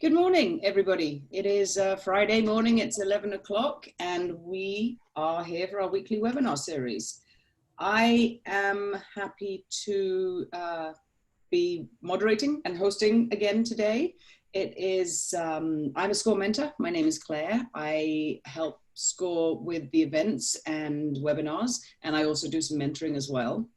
Good morning, everybody. It is Friday morning, it's 11 o'clock, and we are here for our weekly webinar series. I am happy to be moderating and hosting again today. It is, I'm a SCORE mentor. My name is Claire. I help SCORE with the events and webinars, and I also do some mentoring as well.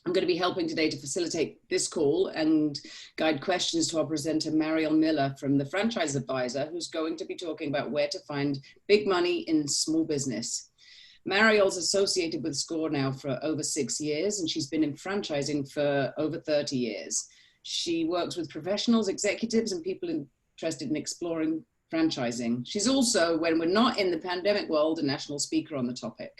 I'm going to be helping today to facilitate this call and guide questions to our presenter, Mariel Miller from the Franchise Advisor, who's going to be talking about where to find big money in small business. Mariel's associated with SCORE now for over 6 years, and she's been in franchising for over 30 years. She works with professionals, executives, and people interested in exploring franchising. She's also, when we're not in the pandemic world, a national speaker on the topic.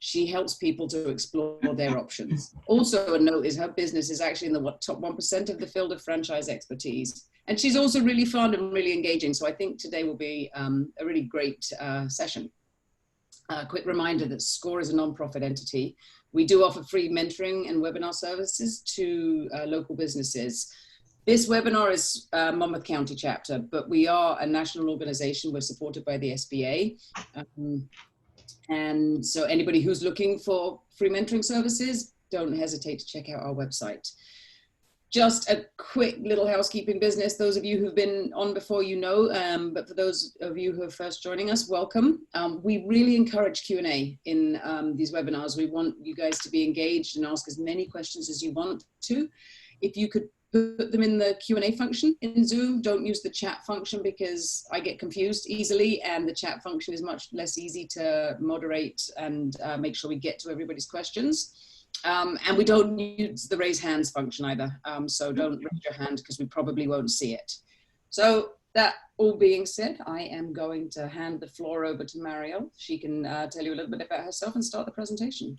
She helps people to explore their options. Also a note is her business is actually in the top 1% of the field of franchise expertise. And she's also really fun and really engaging. So I think today will be a really great session. A quick reminder that SCORE is a non-profit entity. We do offer free mentoring and webinar services to local businesses. This webinar is Monmouth County chapter, but we are a national organization. We're supported by the SBA. And so anybody who's looking for free mentoring services, don't hesitate to check out our website. Just a quick little housekeeping business. Those of you who've been on before, you know, but for those of you who are first joining us, welcome. We really encourage Q&A in these webinars. We want you guys to be engaged and ask as many questions as you want to. If you could put them in the Q&A function in Zoom. Don't use the chat function because I get confused easily, and the chat function is much less easy to moderate and make sure we get to everybody's questions. And we don't use the raise hands function either. So don't raise your hand because we probably won't see it. So that all being said, I am going to hand the floor over to Mariel. She can tell you a little bit about herself and start the presentation.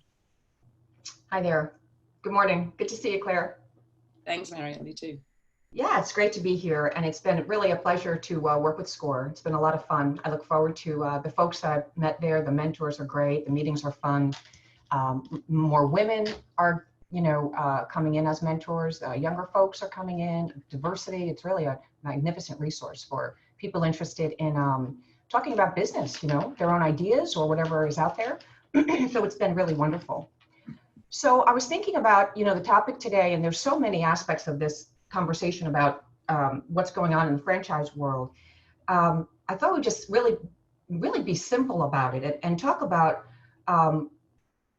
Hi there. Good morning. Good to see you, Claire. Thanks, Mariel. You too. Yeah, it's great to be here, and it's been really a pleasure to work with SCORE. It's been a lot of fun. I look forward to the folks I've met there. The mentors are great. The meetings are fun. More women are, coming in as mentors. Younger folks are coming in. Diversity. It's really a magnificent resource for people interested in talking about business. Their own ideas or whatever is out there. So it's been really wonderful. So I was thinking about, the topic today, and there's so many aspects of this conversation about what's going on in the franchise world. I thought we'd just really be simple about it and talk about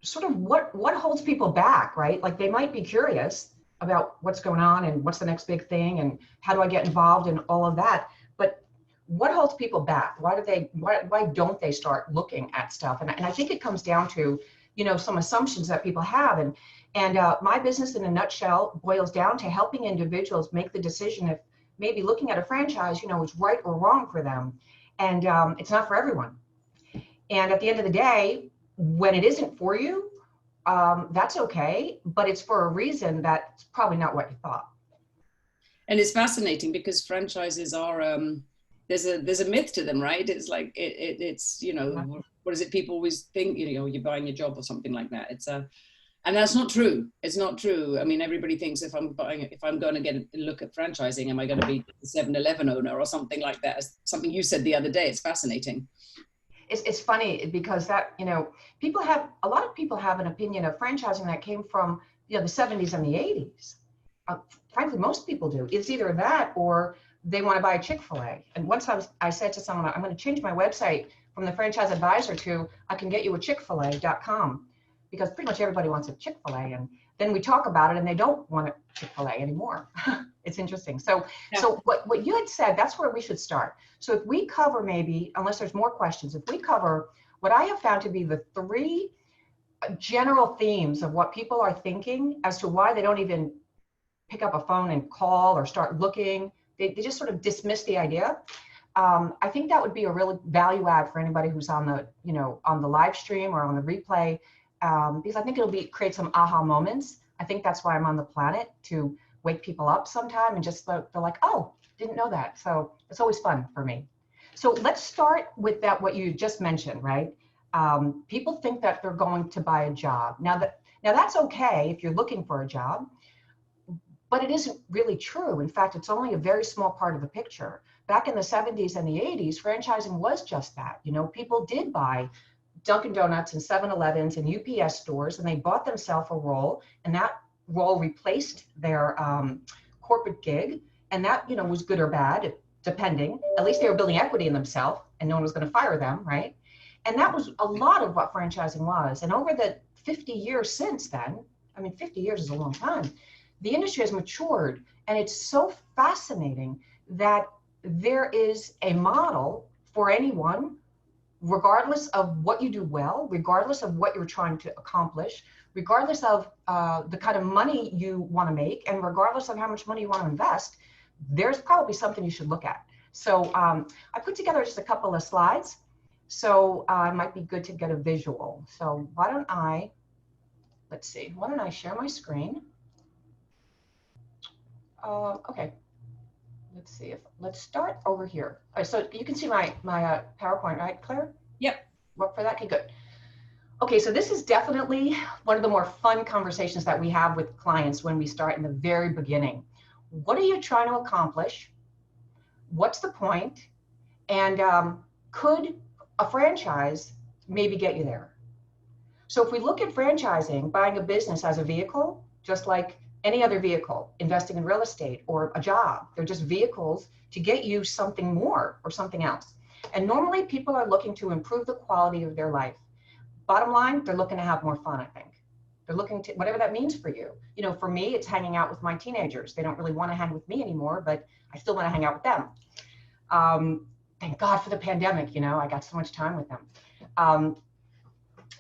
sort of what holds people back, right? Like they might be curious about what's going on and what's the next big thing and how do I get involved in all of that. But what holds people back? Why don't they start looking at stuff? And I think it comes down to some assumptions that people have. And my business in a nutshell boils down to helping individuals make the decision if maybe looking at a franchise, is right or wrong for them. And it's not for everyone. And at the end of the day, when it isn't for you, that's okay, but it's for a reason that's probably not what you thought. And it's fascinating because franchises are, there's a myth to them, right? It's like, it's what is it people always think, you're buying a job or something like that. And that's not true. It's not true. I mean, everybody thinks if I'm going to get a look at franchising, am I going to be the 7-Eleven owner or something like that? As something you said the other day, it's fascinating. It's funny because that, you know, a lot of people have an opinion of franchising that came from, you know, the 70s and the 80s. Frankly, most people do. It's either that or they want to buy a Chick-fil-A. And once I said to someone, I'm going to change my website from the franchise advisor to I can get you a Chick-fil-A.com, because pretty much everybody wants a Chick-fil-A. And then we talk about it and they don't want a Chick-fil-A anymore. It's interesting. So what you had said, that's where we should start. So if we cover, maybe, unless there's more questions, if we cover what I have found to be the 3 general themes of what people are thinking as to why they don't even pick up a phone and call or start looking, they just sort of dismiss the idea. I think that would be a real value add for anybody who's on the, you know, on the live stream or on the replay, because I think it'll create some aha moments. I think that's why I'm on the planet, to wake people up sometime and just they're like, oh, didn't know that. So it's always fun for me. So let's start with that, what you just mentioned, right? People think that they're going to buy a job. Now that's okay if you're looking for a job, but it isn't really true. In fact, it's only a very small part of the picture. Back in the 70s and the 80s, franchising was just that. You know, people did buy Dunkin' Donuts and 7-Elevens and UPS stores, and they bought themselves a role, and that role replaced their corporate gig. And that, you know, was good or bad, depending. At least they were building equity in themselves, and no one was going to fire them, right? And that was a lot of what franchising was. And over the 50 years since then, I mean, 50 years is a long time, the industry has matured. And it's so fascinating that there is a model for anyone, regardless of what you do well, regardless of what you're trying to accomplish, regardless of the kind of money you want to make, and regardless of how much money you want to invest, there's probably something you should look at. So I put together just a couple of slides. So it might be good to get a visual. So why don't I share my screen? Okay. Let's start over here. All right, so you can see my PowerPoint, right, Claire? Yep. Work for that? Okay, good. Okay, so this is definitely one of the more fun conversations that we have with clients when we start in the very beginning. What are you trying to accomplish? What's the point? And could a franchise maybe get you there? So if we look at franchising, buying a business as a vehicle, just like any other vehicle, investing in real estate or a job, they're just vehicles to get you something more or something else. And normally people are looking to improve the quality of their life. Bottom line, they're looking to have more fun, I think. They're looking to, whatever that means for you. You know, for me, it's hanging out with my teenagers. They don't really want to hang with me anymore, but I still want to hang out with them. Thank God for the pandemic, you know, I got so much time with them.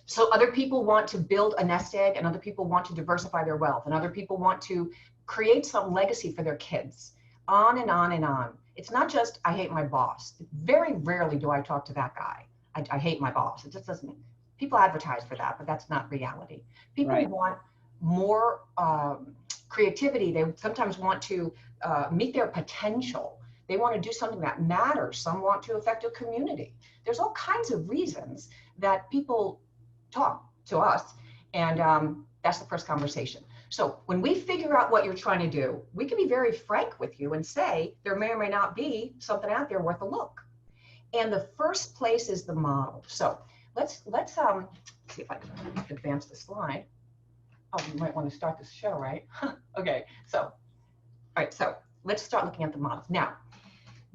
So other people want to build a nest egg, and other people want to diversify their wealth, and other people want to create some legacy for their kids, on and on and on. It's not just, I hate my boss. Very rarely do I talk to that guy. I hate my boss. It just doesn't, people advertise for that, but that's not reality. People want more creativity. They sometimes want to meet their potential. They want to do something that matters. Some want to affect a community. There's all kinds of reasons that people talk to us, and that's the first conversation. So when we figure out what you're trying to do, we can be very frank with you and say there may or may not be something out there worth a look. And the first place is the model. So let's see if I can advance the slide. Oh, you might want to start this show, right? Okay, so all right, so let's start looking at the models now.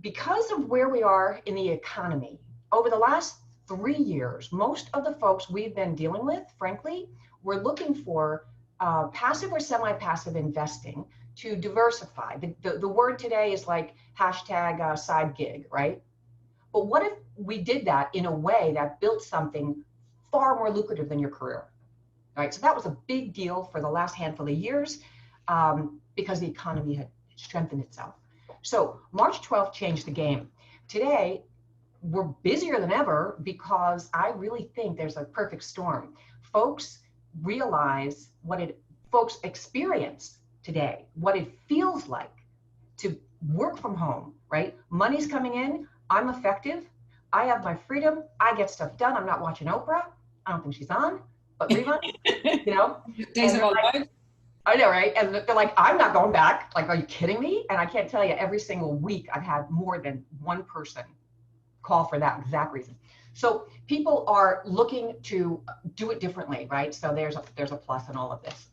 Because of where we are in the economy, over the last 3 years, most of the folks we've been dealing with, frankly, we're looking for passive or semi-passive investing to diversify. The word today is like hashtag side gig, right? But what if we did that in a way that built something far more lucrative than your career, right? So that was a big deal for the last handful of years because the economy had strengthened itself. So March 12th changed the game. Today, we're busier than ever because I really think there's a perfect storm. Folks realize folks experience today, what it feels like to work from home, right? Money's coming in, I'm effective, I have my freedom, I get stuff done, I'm not watching Oprah, I don't think she's on, but rerun, you know? Days of our life. I know, right? And they're like, I'm not going back. Like, are you kidding me? And I can't tell you, every single week I've had more than one person call for that exact reason. So people are looking to do it differently, right? So there's a plus in all of this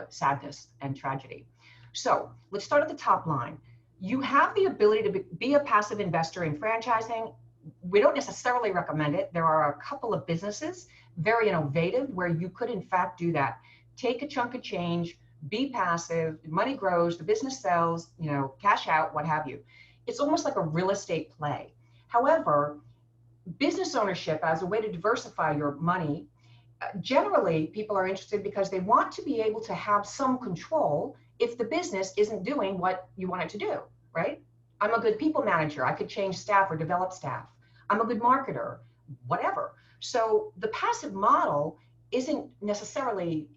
sadness and tragedy. So let's start at the top line. You have the ability to be a passive investor in franchising. We don't necessarily recommend it. There are a couple of businesses, very innovative, where you could in fact do that. Take a chunk of change, be passive, money grows, the business sells, you know, cash out, what have you. It's almost like a real estate play. However, business ownership as a way to diversify your money, generally people are interested because they want to be able to have some control if the business isn't doing what you want it to do, right? I'm a good people manager. I could change staff or develop staff. I'm a good marketer, whatever. So the passive model isn't necessarily,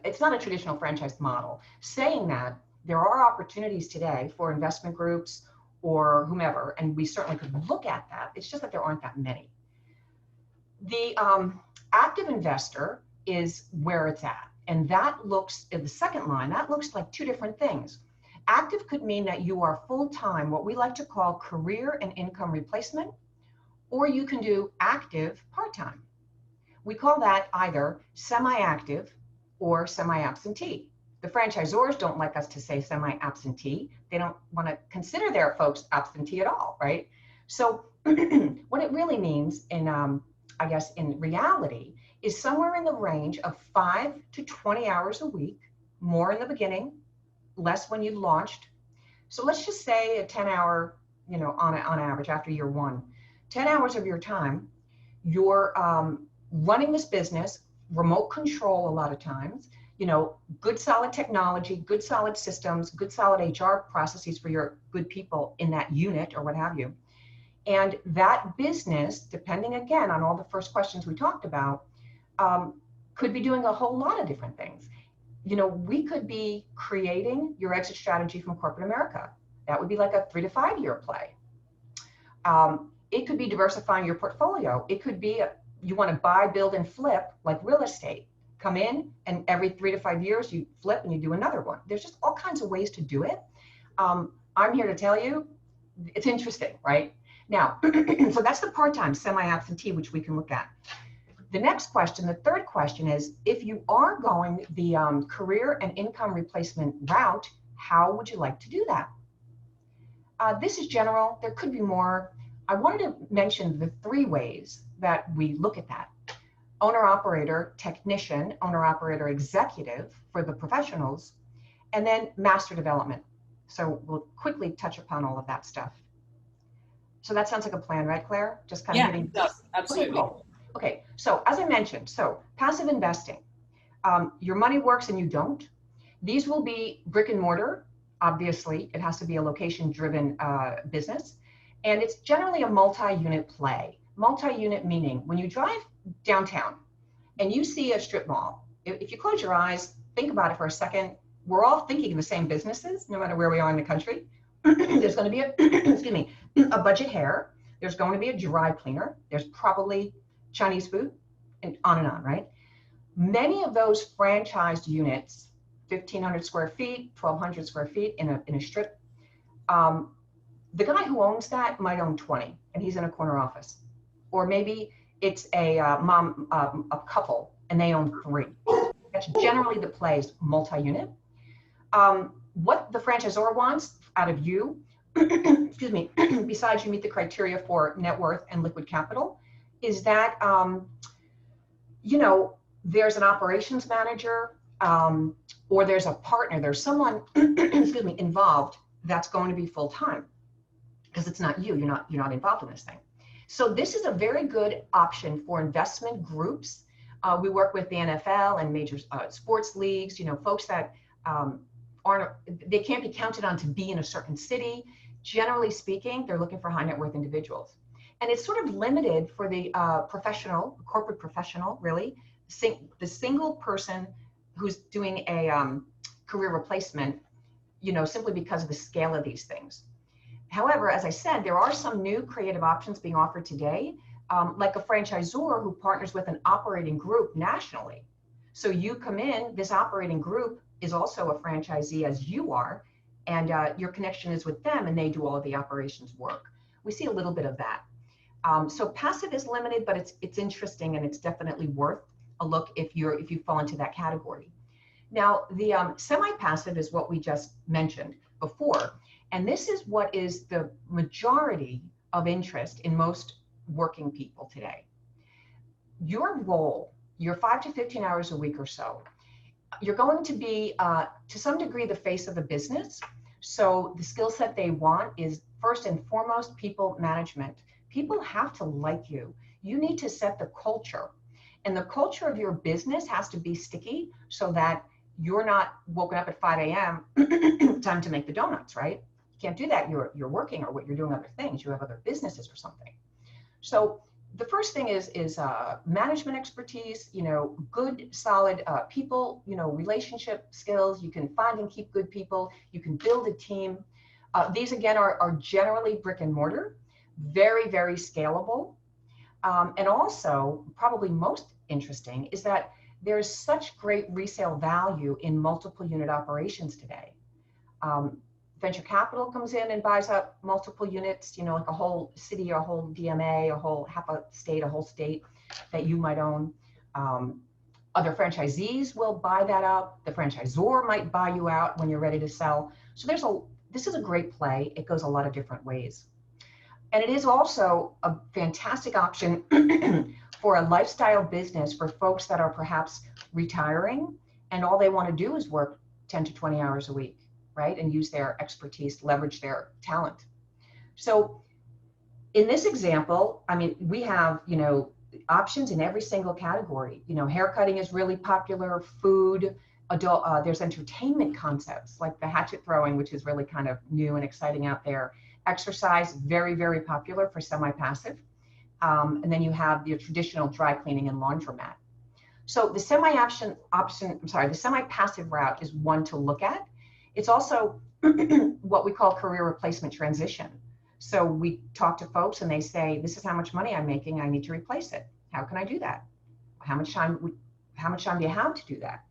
it's not a traditional franchise model. Saying that, there are opportunities today for investment groups or whomever, and we certainly could look at that. It's just that there aren't that many. The active investor is where it's at. And that looks, in the second line, that looks like two different things. Active could mean that you are full-time, what we like to call career and income replacement, or you can do active part-time. We call that either semi-active or semi-absentee. The franchisors don't like us to say semi-absentee. They don't want to consider their folks absentee at all, right? So what it really means in, I guess, in reality, is somewhere in the range of 5 to 20 hours a week, more in the beginning, less when you launched. So let's just say a 10-hour, you know, on average after year one, 10 hours of your time, you're running this business, remote control a lot of times, you know, good solid technology, good solid systems, good solid HR processes for your good people in that unit or what have you. And that business, depending again on all the first questions we talked about, could be doing a whole lot of different things. You know, we could be creating your exit strategy from corporate America. That would be like a 3 to 5 year play. It could be diversifying your portfolio. It could be you want to buy, build, and flip like real estate. Come in and every 3 to 5 years you flip and you do another one. There's just all kinds of ways to do it. I'm here to tell you, it's interesting, right? Now, so that's the part-time semi-absentee, which we can look at. The next question, the third question is, if you are going the career and income replacement route, how would you like to do that? This is general. There could be more. I wanted to mention the 3 ways that we look at that. Owner-operator, technician, owner-operator, executive for the professionals, and then master development. So we'll quickly touch upon all of that stuff. So that sounds like a plan, right, Claire? Just kind of hitting. It does. Absolutely. Okay, cool. Okay, so as I mentioned, so passive investing, your money works and you don't. These will be brick and mortar. Obviously, it has to be a location-driven business. And it's generally a multi-unit play. Multi-unit meaning when you drive downtown and you see a strip mall, if you close your eyes, think about it for a second, we're all thinking of the same businesses, no matter where we are in the country. There's going to be a, excuse me, a budget hair. There's going to be a dry cleaner. There's probably Chinese food, and on, right? Many of those franchised units, 1,500 square feet, 1,200 square feet in a strip, the guy who owns that might own 20, and he's in a corner office. Or maybe it's a a couple, and they own 3. That's generally the plays multi-unit. What the franchisor wants out of you, excuse me, besides you meet the criteria for net worth and liquid capital, is that, you know, there's an operations manager or there's a partner, there's someone, excuse me, involved that's going to be full-time because it's not you, you're not involved in this thing. So this is a very good option for investment groups. We work with the NFL and major sports leagues, you know, folks that they can't be counted on to be in a certain city. Generally speaking, they're looking for high net worth individuals. And it's sort of limited for the professional, corporate professional, really, the single person who's doing a career replacement, you know, simply because of the scale of these things. However, as I said, there are some new creative options being offered today, like a franchisor who partners with an operating group nationally. So you come in, this operating group is also a franchisee as you are, and your connection is with them and they do all of the operations work. We see a little bit of that. So passive is limited, but it's interesting, and it's definitely worth a look if you fall into that category. Now, the semi-passive is what we just mentioned before, and this is what is the majority of interest in most working people today. Your role, your 5 to 15 hours a week or so, you're going to be, to some degree, the face of the business. So the skill set they want is first and foremost people management. People have to like you. You need to set the culture. And the culture of your business has to be sticky so that you're not woken up at 5 a.m. time to make the donuts, right? You can't do that. You're working, or what you're doing other things. You have other businesses or something. So the first thing is management expertise, good, solid people, relationship skills. You can find and keep good people. You can build a team. These, again, are generally brick and mortar, very, very scalable. And also, probably most interesting, is that there's such great resale value in multiple unit operations today. Venture capital comes in and buys up multiple units, like a whole city, a whole DMA, half a state, a whole state that you might own. Other franchisees will buy that up. The franchisor might buy you out when you're ready to sell. So this is a great play. It goes a lot of different ways. And it is also a fantastic option for a lifestyle business for folks that are perhaps retiring and all they want to do is work 10 to 20 hours a week, right? And use their expertise, leverage their talent. So in this example, I mean, we have, options in every single category. Haircutting is really popular, food, adult, there's entertainment concepts like the hatchet throwing, which is really kind of new and exciting out there. Exercise, very, very popular for semi-passive. And then you have your traditional dry cleaning and laundromat. So the the semi-passive route is one to look at. It's also what we call career replacement transition. So we talk to folks and they say, this is how much money I'm making. I need to replace it. How can I do that? How much time do you have to do that?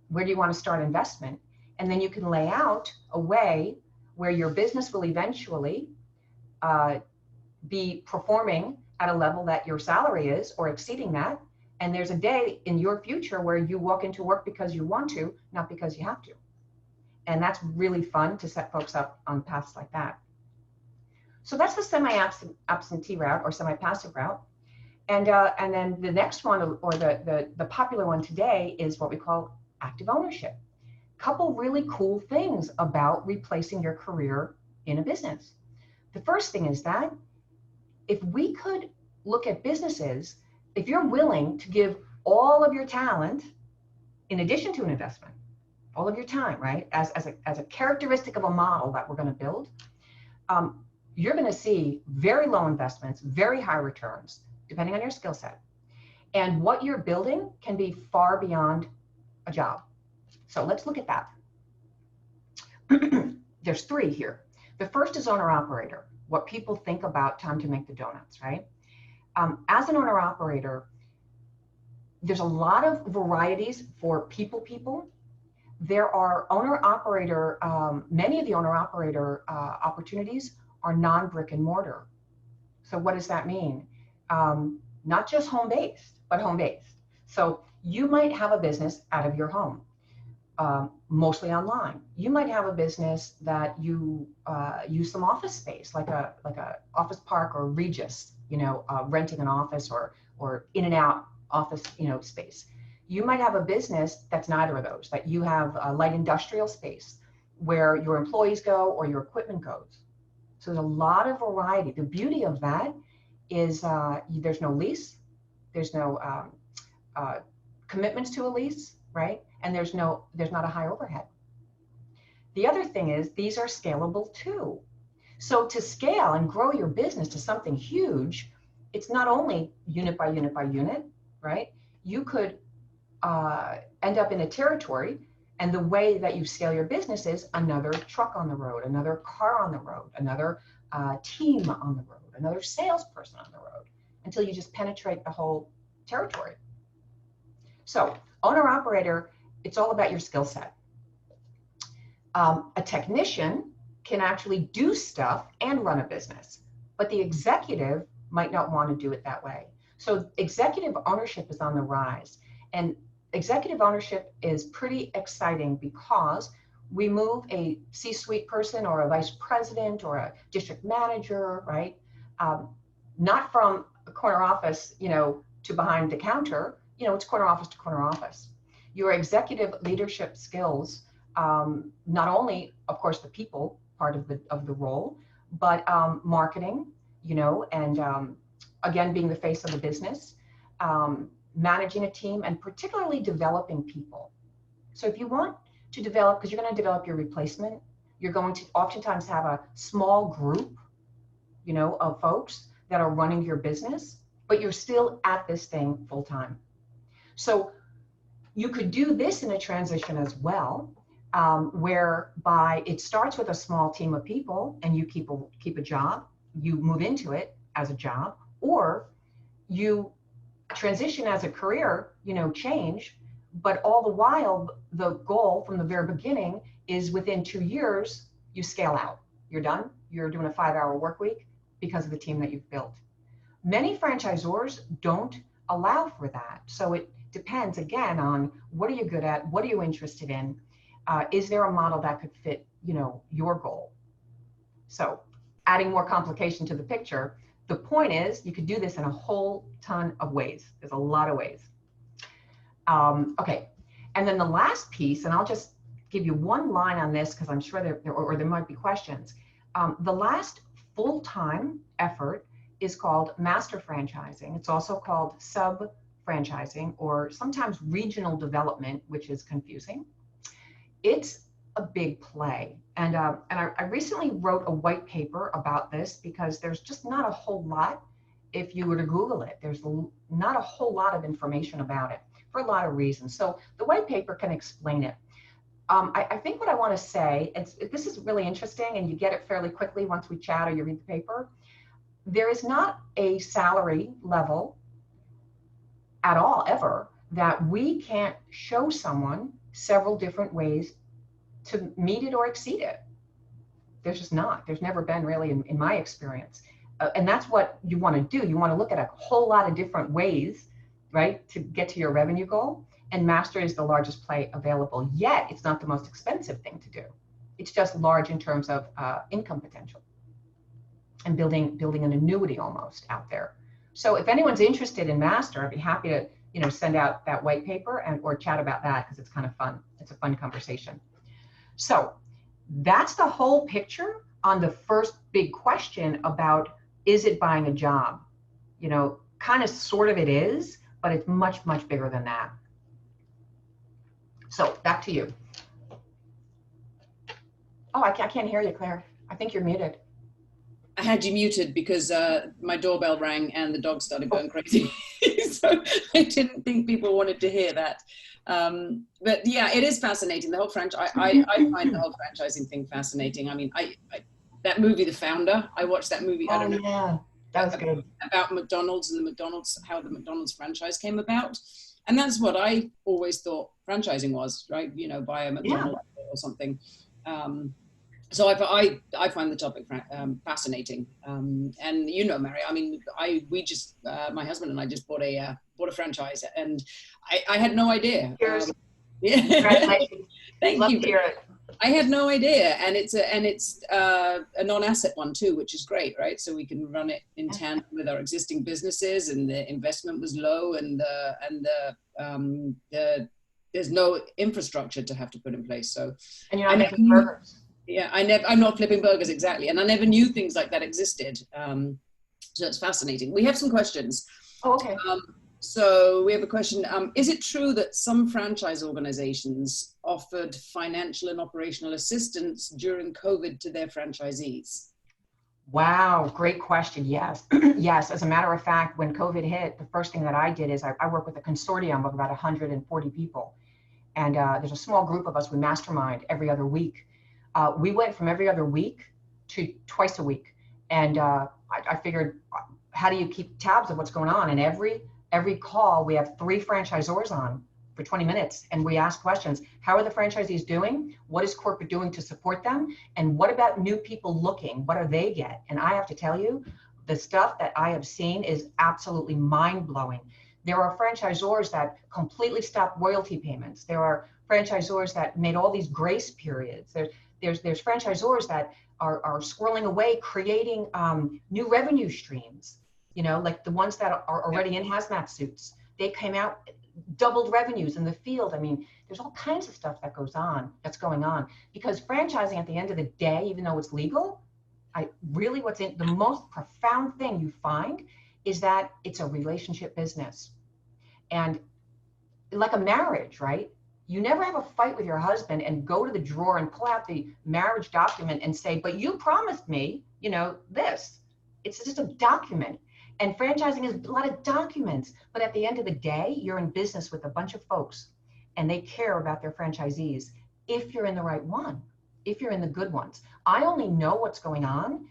Where do you want to start investment? And then you can lay out a way where your business will eventually be performing at a level that your salary is or exceeding that. And there's a day in your future where you walk into work because you want to, not because you have to. And that's really fun to set folks up on paths like that. So that's the semi-absentee route or semi-passive route. And then the next one, or the popular one today, is what we call active ownership. Couple really cool things about replacing your career in a business. The first thing is that if we could look at businesses, if you're willing to give all of your talent in addition to an investment, all of your time, right, as a characteristic of a model that we're going to build, you're going to see very low investments, very high returns, depending on your skill set. And what you're building can be far beyond a job. So let's look at that. There's three here. The first is owner-operator, what people think about time to make the donuts, right? As an owner-operator, there's a lot of varieties for people. There are owner-operator, many of the owner-operator opportunities are non-brick and mortar. So what does that mean? Not just home-based, but home-based. So you might have a business out of your home, mostly online. You might have a business that you use some office space, like a office park or Regis, renting an office or in and out office, space. You might have a business that's neither of those, that you have a light industrial space where your employees go or your equipment goes. So there's a lot of variety. The beauty of that is there's no lease, there's no commitments to a lease, right? And there's not a high overhead. The other thing is these are scalable too. So to scale and grow your business to something huge, it's not only unit by unit by unit, right? You could end up in a territory, and the way that you scale your business is another truck on the road, another car on the road, another team on the road, another salesperson on the road, until you just penetrate the whole territory. So owner-operator, it's all about your skill set. A technician can actually do stuff and run a business, but the executive might not want to do it that way. So executive ownership is on the rise. And executive ownership is pretty exciting because we move a C-suite person or a vice president or a district manager, right? Not from a corner office, to behind the counter, it's corner office to corner office. Your executive leadership skills, not only, of course, the people part of the role, but marketing, and again, being the face of the business, managing a team, and particularly developing people. So if you want to develop, because you're going to develop your replacement, you're going to oftentimes have a small group, of folks that are running your business, but you're still at this thing full time. So you could do this in a transition as well, whereby it starts with a small team of people and you keep a job, you move into it as a job, or you transition as a career, change, but all the while the goal from the very beginning is within 2 years, you scale out. You're done. You're doing a 5-hour work week because of the team that you've built. Many franchisors don't allow for that. So it depends again on what are you good at? What are you interested in? Is there a model that could fit, your goal? So adding more complication to the picture, the point is you could do this in a whole ton of ways. There's a lot of ways. Okay. And then the last piece, and I'll just give you one line on this because I'm sure there might be questions. The last full-time effort is called master franchising. It's also called sub-franchising or sometimes regional development, which is confusing. It's a big play. And I recently wrote a white paper about this because there's just not a whole lot. If you were to Google it, there's not a whole lot of information about it for a lot of reasons. So the white paper can explain it. I think what I want to say, this is really interesting and you get it fairly quickly once we chat or you read the paper. There is not a salary level at all, ever, that we can't show someone several different ways to meet it or exceed it. There's just not. There's never been really in my experience. And that's what you want to do. You want to look at a whole lot of different ways, right, to get to your revenue goal. And master is the largest play available, yet it's not the most expensive thing to do. It's just large in terms of income potential and building an annuity almost out there. So if anyone's interested in master, I'd be happy to send out that white paper or chat about that because it's kind of fun. It's a fun conversation. So that's the whole picture on the first big question about, is it buying a job? Kind of sort of it is, but it's much, much bigger than that. So back to you. Oh, I can't hear you, Claire. I think you're muted. I had you muted because my doorbell rang and the dog started going crazy. So I didn't think people wanted to hear that. But yeah, it is fascinating. The whole franchise, I find the whole franchising thing fascinating. I mean, that movie, The Founder, I watched that movie. I don't know. Yeah, that was good. About McDonald's and how the McDonald's franchise came about. And that's what I always thought franchising was, right? Buy a McDonald's or something. So I find the topic fascinating. And Mary, I mean, we just my husband and I just bought a franchise, and I had no idea. Cheers. Yeah. Congratulations. Thank Love you. To hear it. I had no idea, and it's a non-asset one too, which is great, right? So we can run it in tandem with our existing businesses, and the investment was low, and there's no infrastructure to have to put in place. So and you're not making burgers. Yeah, I'm not flipping burgers, exactly, and I never knew things like that existed. So it's fascinating. We have some questions. Oh, okay. So we have a question. Is it true that some franchise organizations offered financial and operational assistance during COVID to their franchisees? Wow, great question. Yes. Yes. As a matter of fact, when COVID hit, the first thing that I did is I work with a consortium of about 140 people. And there's a small group of us, we mastermind every other week. We went from every other week to twice a week. And I figured, how do you keep tabs of what's going on? And every call, we have 3 franchisors on for 20 minutes, and we ask questions. How are the franchisees doing? What is corporate doing to support them? And what about new people looking? What do they get? And I have to tell you, The stuff that I have seen is absolutely mind-blowing. There are franchisors that completely stop royalty payments. There are franchisors that made all these grace periods. There's franchisors that are squirreling away, creating new revenue streams, like the ones that are already in hazmat suits. They came out, doubled revenues in the field. I mean, there's all kinds of stuff that's going on, because franchising at the end of the day, even though it's legal, what's in the most profound thing you find is that it's a relationship business. And like a marriage, right? You never have a fight with your husband and go to the drawer and pull out the marriage document and say, but you promised me, this. It's just a document. And franchising is a lot of documents. But at the end of the day, you're in business with a bunch of folks and they care about their franchisees if you're in the right one, if you're in the good ones. I only know what's going on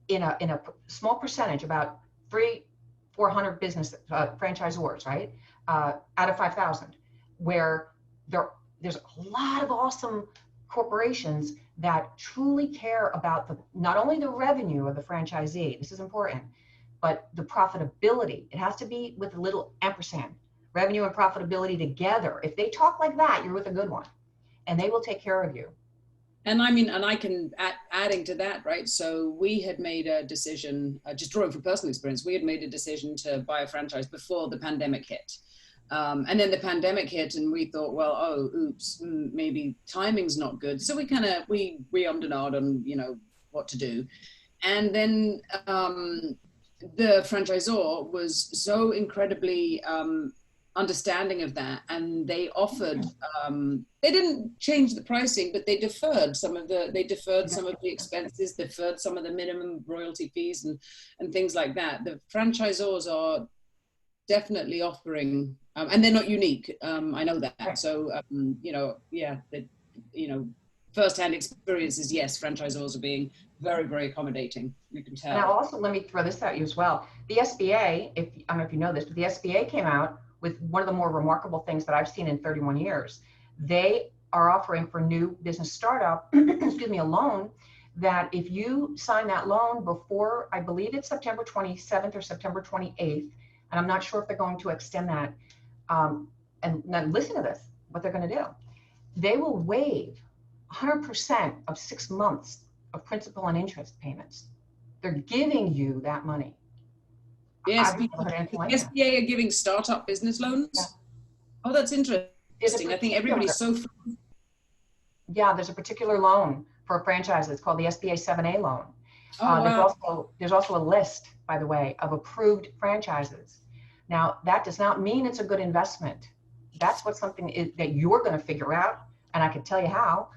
in a small percentage, about 400 business franchisors, right? Out of 5,000, where there's a lot of awesome corporations that truly care about not only the revenue of the franchisee, this is important, but the profitability. It has to be with a little ampersand, revenue and profitability together. If they talk like that, you're with a good one, and they will take care of you. And I mean, and I can adding to that, right? So we had made a decision, just drawing from personal experience, we had made a decision to buy a franchise before the pandemic hit. And then the pandemic hit and we thought, well, oh, oops, maybe timing's not good. So we ummed and ahed on, what to do. And then the franchisor was so incredibly understanding of that, and they offered, they didn't change the pricing, but they deferred some of the expenses, deferred some of the minimum royalty fees and things like that. The franchisors are definitely offering, and they're not unique. I know that. So, firsthand experiences, yes, franchisors are being very, very accommodating. You can tell. Now, also, let me throw this at you as well. The SBA, I don't know if you know this, but the SBA came out with one of the more remarkable things that I've seen in 31 years. They are offering for new business startup, a loan that if you sign that loan before, I believe it's September 27th or September 28th, and I'm not sure if they're going to extend that. And now listen to this, what they're going to do. They will waive 100% of 6 months of principal and interest payments. They're giving you that money. Yes, SBA are giving startup business loans. Yeah. Oh, that's interesting. I think everybody's so. Yeah, there's a particular loan for a franchise. It's called the SBA 7A loan. Oh, wow. There's also a list, by the way, of approved franchises. Now, that does not mean it's a good investment. That's something that you're going to figure out, and I can tell you how.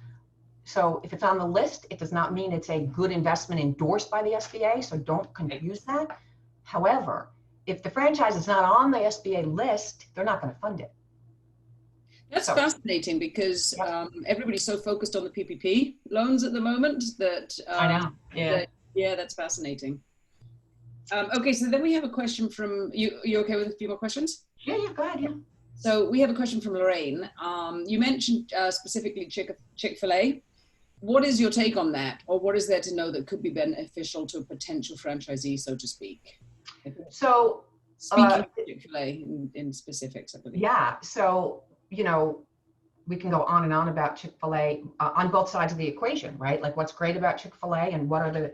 So if it's on the list, it does not mean it's a good investment endorsed by the SBA, so don't confuse that. However, if the franchise is not on the SBA list, they're not going to fund it. That's fascinating because everybody's so focused on the PPP loans at the moment that I know. Yeah, that's fascinating. Okay, so then we have a question from you. You okay with a few more questions? Yeah, go ahead. Yeah. So we have a question from Lorraine. You mentioned specifically Chick-fil-A. What is your take on that, or what is there to know that could be beneficial to a potential franchisee, so to speak? So speaking of Chick-fil-A in specifics, I believe. Yeah. So we can go on and on about Chick-fil-A on both sides of the equation, right? Like what's great about Chick-fil-A and what are the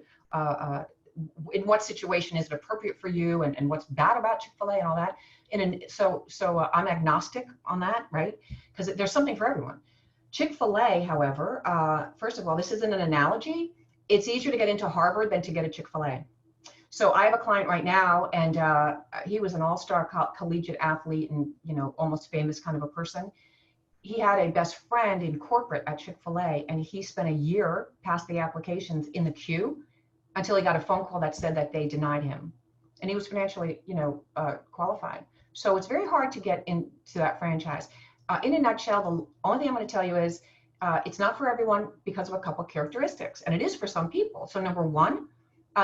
in what situation is it appropriate for you, and what's bad about Chick-fil-A and all that. So I'm agnostic on that, right? Because there's something for everyone. Chick-fil-A, however, first of all, this isn't an analogy. It's easier to get into Harvard than to get a Chick-fil-A. So I have a client right now, and he was an all-star collegiate athlete and, almost famous kind of a person. He had a best friend in corporate at Chick-fil-A, and he spent a year past the applications in the queue until he got a phone call that said that they denied him. And he was financially, qualified. So it's very hard to get into that franchise. In a nutshell, the only thing I'm going to tell you is it's not for everyone because of a couple of characteristics, and it is for some people. So number one,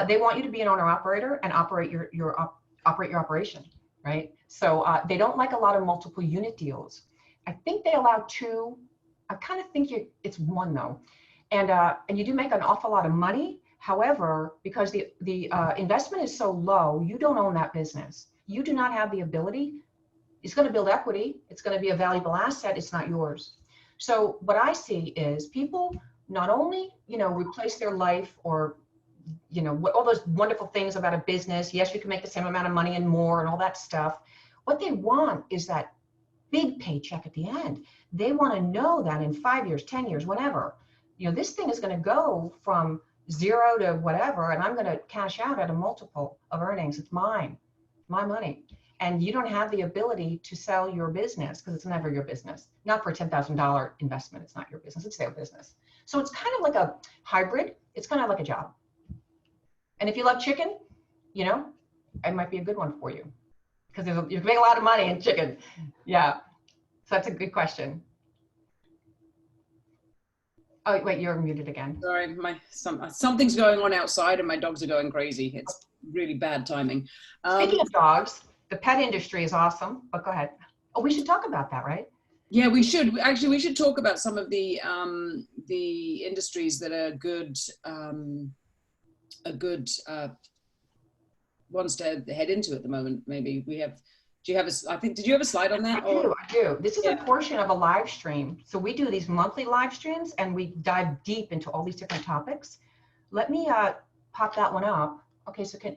they want you to be an owner-operator and operate your operation, right? So they don't like a lot of multiple unit deals. I think they allow 2. I kind of think it's 1 though, and you do make an awful lot of money. However, because the investment is so low, you don't own that business. You do not have the ability. It's going to build equity. It's going to be a valuable asset. It's not yours. So what I see is people not only, replace their life or, all those wonderful things about a business. Yes, you can make the same amount of money and more and all that stuff. What they want is that big paycheck at the end. They want to know that in 5 years, 10 years, whatever, this thing is going to go from 0 to whatever, and I'm going to cash out at a multiple of earnings. It's mine, my money. And you don't have the ability to sell your business because it's never your business. Not for a $10,000 investment. It's not your business. It's their business. So it's kind of like a hybrid. It's kind of like a job. And if you love chicken, it might be a good one for you because you can make a lot of money in chicken. Yeah. So that's a good question. Oh, wait, you're muted again. Sorry, something's going on outside and my dogs are going crazy. It's really bad timing. Speaking of dogs, the pet industry is awesome, but go ahead. Oh, we should talk about that, right? Yeah, we should. Actually, we should talk about some of the industries that are good, ones to head into at the moment. Maybe we have. Did you have a slide on that? I do. This is a portion of a live stream. So we do these monthly live streams and we dive deep into all these different topics. Let me pop that one up. Okay, so you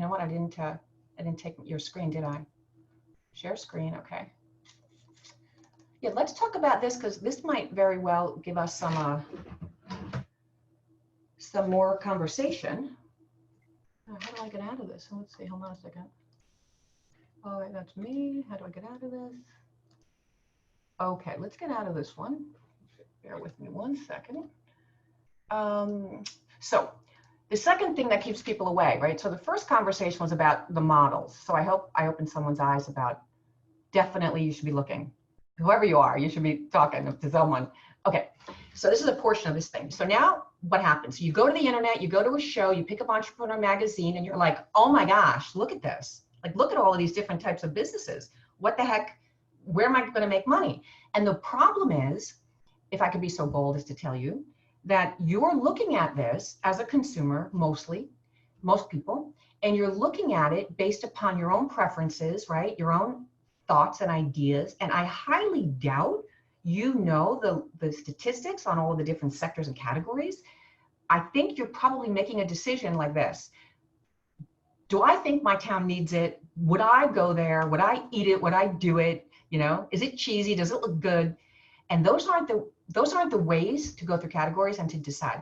know what? I didn't take your screen, did I? Share screen, okay. Yeah, let's talk about this because this might very well give us some more conversation. How do I get out of this? Let's see, hold on a second. All right, that's me. How do I get out of this? Okay, let's get out of this one. Bear with me 1 second. So the second thing that keeps people away, right? So the first conversation was about the models. So I hope I opened someone's eyes about definitely you should be looking. Whoever you are, you should be talking to someone. Okay, so this is a portion of this thing. So now what happens? So you go to the internet, you go to a show, you pick up Entrepreneur Magazine and you're like, oh my gosh, look at this. Like, look at all of these different types of businesses. What the heck? Where am I going to make money? And the problem is, if I could be so bold as to tell you, that you're looking at this as a consumer, most people, and you're looking at it based upon your own preferences, right? Your own thoughts and ideas. And I highly doubt you know the statistics on all of the different sectors and categories. I think you're probably making a decision like this. Do I think my town needs it? Would I go there? Would I eat it? Would I do it? Is it cheesy? Does it look good? And those aren't the ways to go through categories and to decide.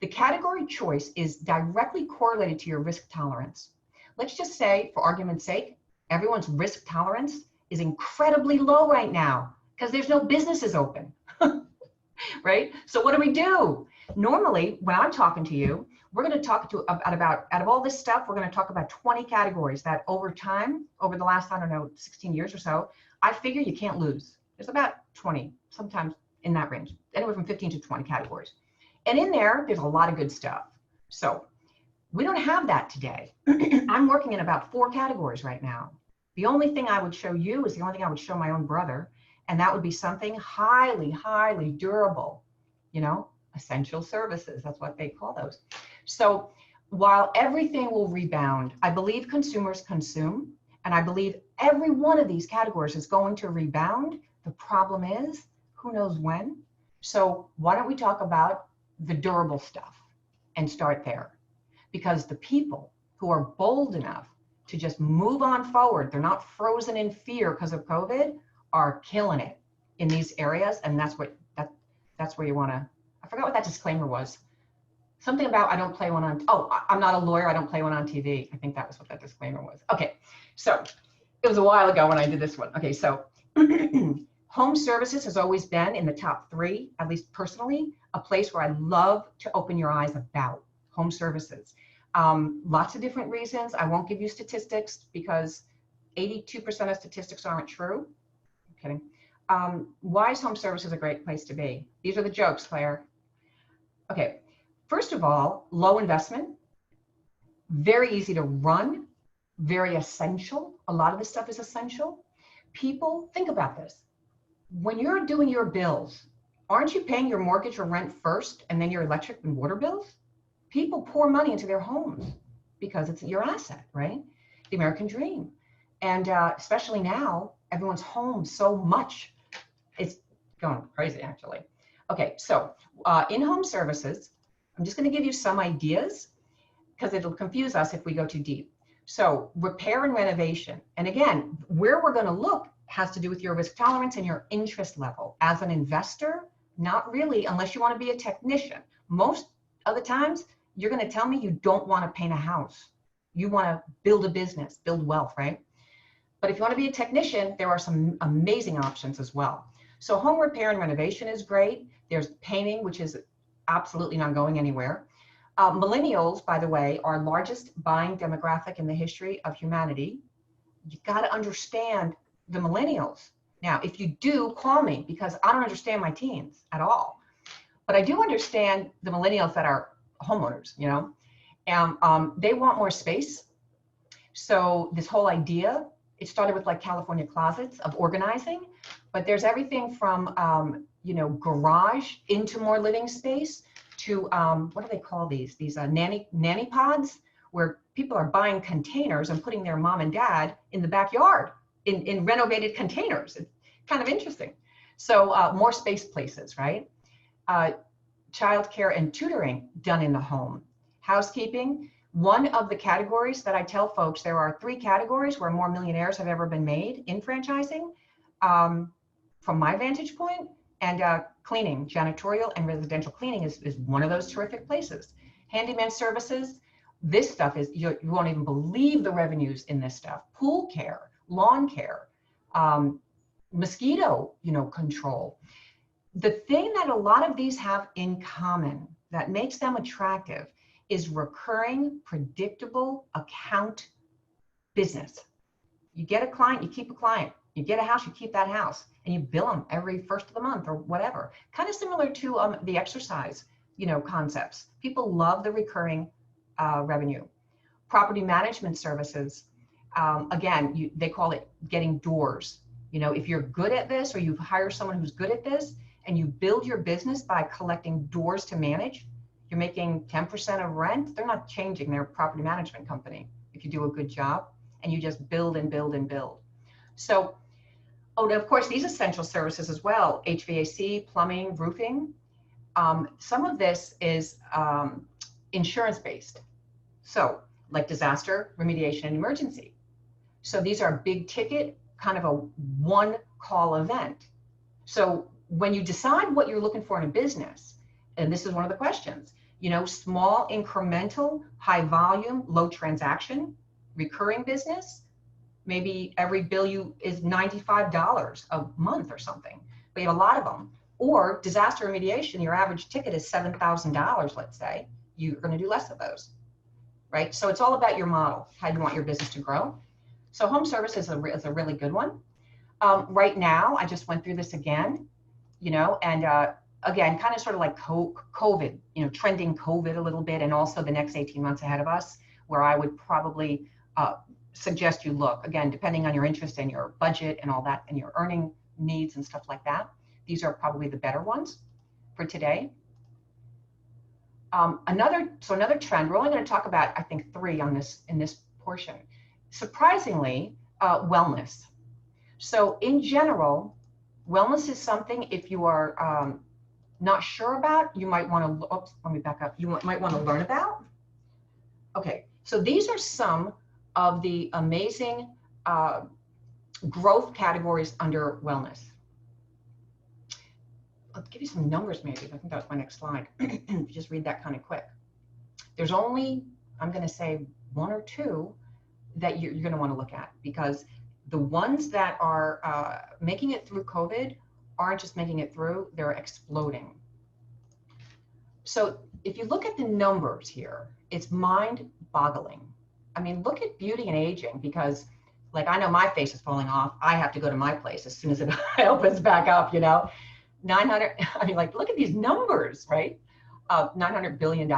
The category choice is directly correlated to your risk tolerance. Let's just say, for argument's sake, everyone's risk tolerance is incredibly low right now because there's no businesses open, right? So what do? Normally, when I'm talking to you, we're going to talk about, out of all this stuff, we're going to talk about 20 categories that over time, over the last, 16 years or so, I figure you can't lose. There's about 20, sometimes in that range, anywhere from 15 to 20 categories. And in there's a lot of good stuff. So we don't have that today. I'm working in about 4 categories right now. The only thing I would show you is the only thing I would show my own brother, and that would be something highly, highly durable, essential services. That's what they call those. So while everything will rebound, I believe consumers consume, and I believe every one of these categories is going to rebound. The problem is, who knows when? So why don't we talk about the durable stuff and start there? Because the people who are bold enough to just move on forward, they're not frozen in fear because of COVID, are killing it in these areas. And that's where you want to, I forgot what that disclaimer was. Something about I don't play one on, I'm not a lawyer, I don't play one on TV. I think that was what that disclaimer was. Okay, so it was a while ago when I did this one. Okay, so home services has always been in the top 3, at least personally, a place where I love to open your eyes about home services. Lots of different reasons. I won't give you statistics because 82% of statistics aren't true. I'm kidding. Why is home services a great place to be? These are the jokes, Claire. Okay, first of all, low investment, very easy to run, very essential. A lot of this stuff is essential. People, think about this. When you're doing your bills, aren't you paying your mortgage or rent first and then your electric and water bills? People pour money into their homes because it's your asset, right? The American dream. And especially now, everyone's home so much. It's going crazy, actually. Okay, so in-home services, I'm just going to give you some ideas because it'll confuse us if we go too deep. So repair and renovation. And again, where we're going to look has to do with your risk tolerance and your interest level. As an investor, not really, unless you want to be a technician. Most of the times, you're going to tell me you don't want to paint a house. You want to build a business, build wealth, right? But if you want to be a technician, there are some amazing options as well. So home repair and renovation is great. There's painting, which is absolutely not going anywhere. Millennials, by the way, are largest buying demographic in the history of humanity. You got to understand the millennials. Now, if you do, call me, because I don't understand my teens at all. But I do understand the millennials that are homeowners, you know, and they want more space. So this whole idea, it started with like California closets of organizing, but there's everything from, you know, garage into more living space to, what do they call these? These nanny pods, where people are buying containers and putting their mom and dad in the backyard in renovated containers. It's kind of interesting. So more space places, right? Childcare and tutoring done in the home. Housekeeping, one of the categories that I tell folks, there are 3 categories where more millionaires have ever been made in franchising, from my vantage point, and cleaning, janitorial and residential cleaning is one of those terrific places. Handyman services, this stuff is, you won't even believe the revenues in this stuff. Pool care, lawn care, mosquito, you know, control. The thing that a lot of these have in common that makes them attractive is recurring, predictable account business. You get a client, you keep a client. You get a house, you keep that house, and you bill them every first of the month or whatever. Kind of similar to the exercise, you know, concepts. People love the recurring revenue. Property management services, again, they call it getting doors. You know, if you're good at this, or you hire someone who's good at this, and you build your business by collecting doors to manage, you're making 10% of rent. They're not changing their property management company if you do a good job, and you just build and build and build. So, oh, and of course, these essential services as well, HVAC, plumbing, roofing. Some of this is insurance-based. So, like disaster, remediation, and emergency. So these are big ticket, kind of a one-call event. So when you decide what you're looking for in a business, and this is one of the questions, you know, small, incremental, high volume, low transaction, recurring business, maybe every bill you is $95 a month or something, but you have a lot of them. Or disaster remediation, your average ticket is $7,000, let's say. You're going to do less of those, right? So it's all about your model, how you want your business to grow. So home service is a really good one. Right now, I just went through this again, you know, and again, kind of sort of like COVID, you know, trending COVID a little bit, and also the next 18 months ahead of us, where I would probably suggest you look, again, depending on your interest and your budget and all that, and your earning needs and stuff like that. These are probably the better ones for today. Another trend, we're only going to talk about, I think, 3 on this in this portion. Surprisingly, wellness. So in general, wellness is something, if you are not sure about, you might want to, oops, let me back up. You might want to learn about. Okay, so these are some of the amazing growth categories under wellness. I'll give you some numbers maybe. I think that's my next slide. Just read that kind of quick. There's only, I'm going to say 1 or 2 that you're going to want to look at, because the ones that are making it through COVID aren't just making it through, they're exploding. So if you look at the numbers here, it's mind-boggling. I mean, look at beauty and aging, because like, I know my face is falling off. I have to go to my place as soon as it opens back up, you know. 900, I mean, like, look at these numbers, right? $900 billion.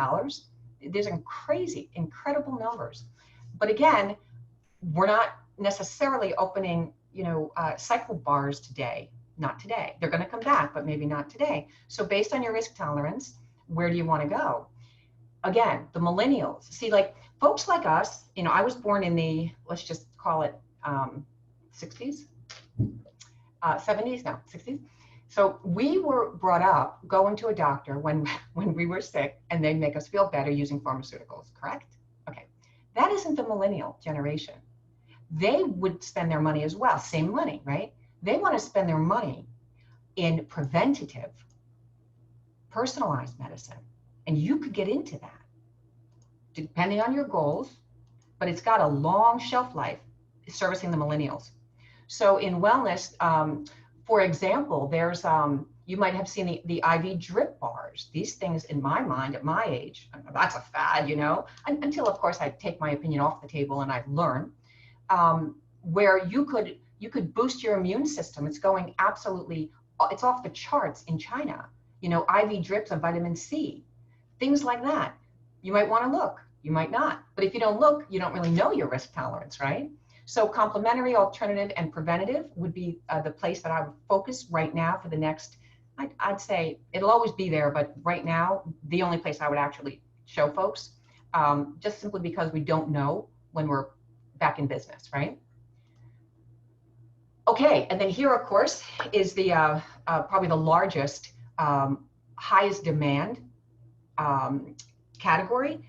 These are crazy, incredible numbers. But again, we're not necessarily opening, you know, cycle bars today. Not today. They're going to come back, but maybe not today. So based on your risk tolerance, where do you want to go? again, the millennials. See, like folks like us, you know, I was born in the, let's just call it 60s, 70s, no, 60s. So we were brought up going to a doctor when we were sick, and they make us feel better using pharmaceuticals, correct? Okay, that isn't the millennial generation. They would spend their money as well, same money, right? They want to spend their money in preventative, personalized medicine. And you could get into that depending on your goals, but it's got a long shelf life servicing the millennials. So in wellness, for example, there's, you might have seen the IV drip bars. These things, in my mind, at my age, that's a fad, you know, until of course I take my opinion off the table and I learn, where you could boost your immune system. It's going absolutely, it's off the charts in China. You know, IV drips of vitamin C, things like that. You might want to look, you might not. But if you don't look, you don't really know your risk tolerance, right? So complementary, alternative, and preventative would be the place that I would focus right now for the next, I'd say it'll always be there, but right now, the only place I would actually show folks, just simply because we don't know when we're back in business, right? Okay, and then here, of course, is the probably the largest, highest demand category.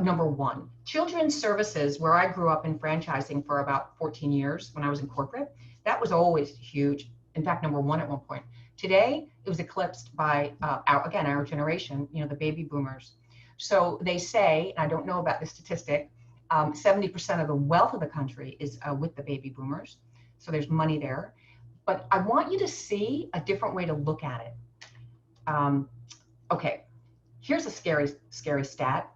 Number one, children's services, where I grew up in franchising for about 14 years when I was in corporate, that was always huge. In fact, number one at one point. Today, it was eclipsed by, our generation, you know, the baby boomers. So they say, and I don't know about the statistic, 70% of the wealth of the country is with the baby boomers. So there's money there. But I want you to see a different way to look at it. Okay, here's a scary stat.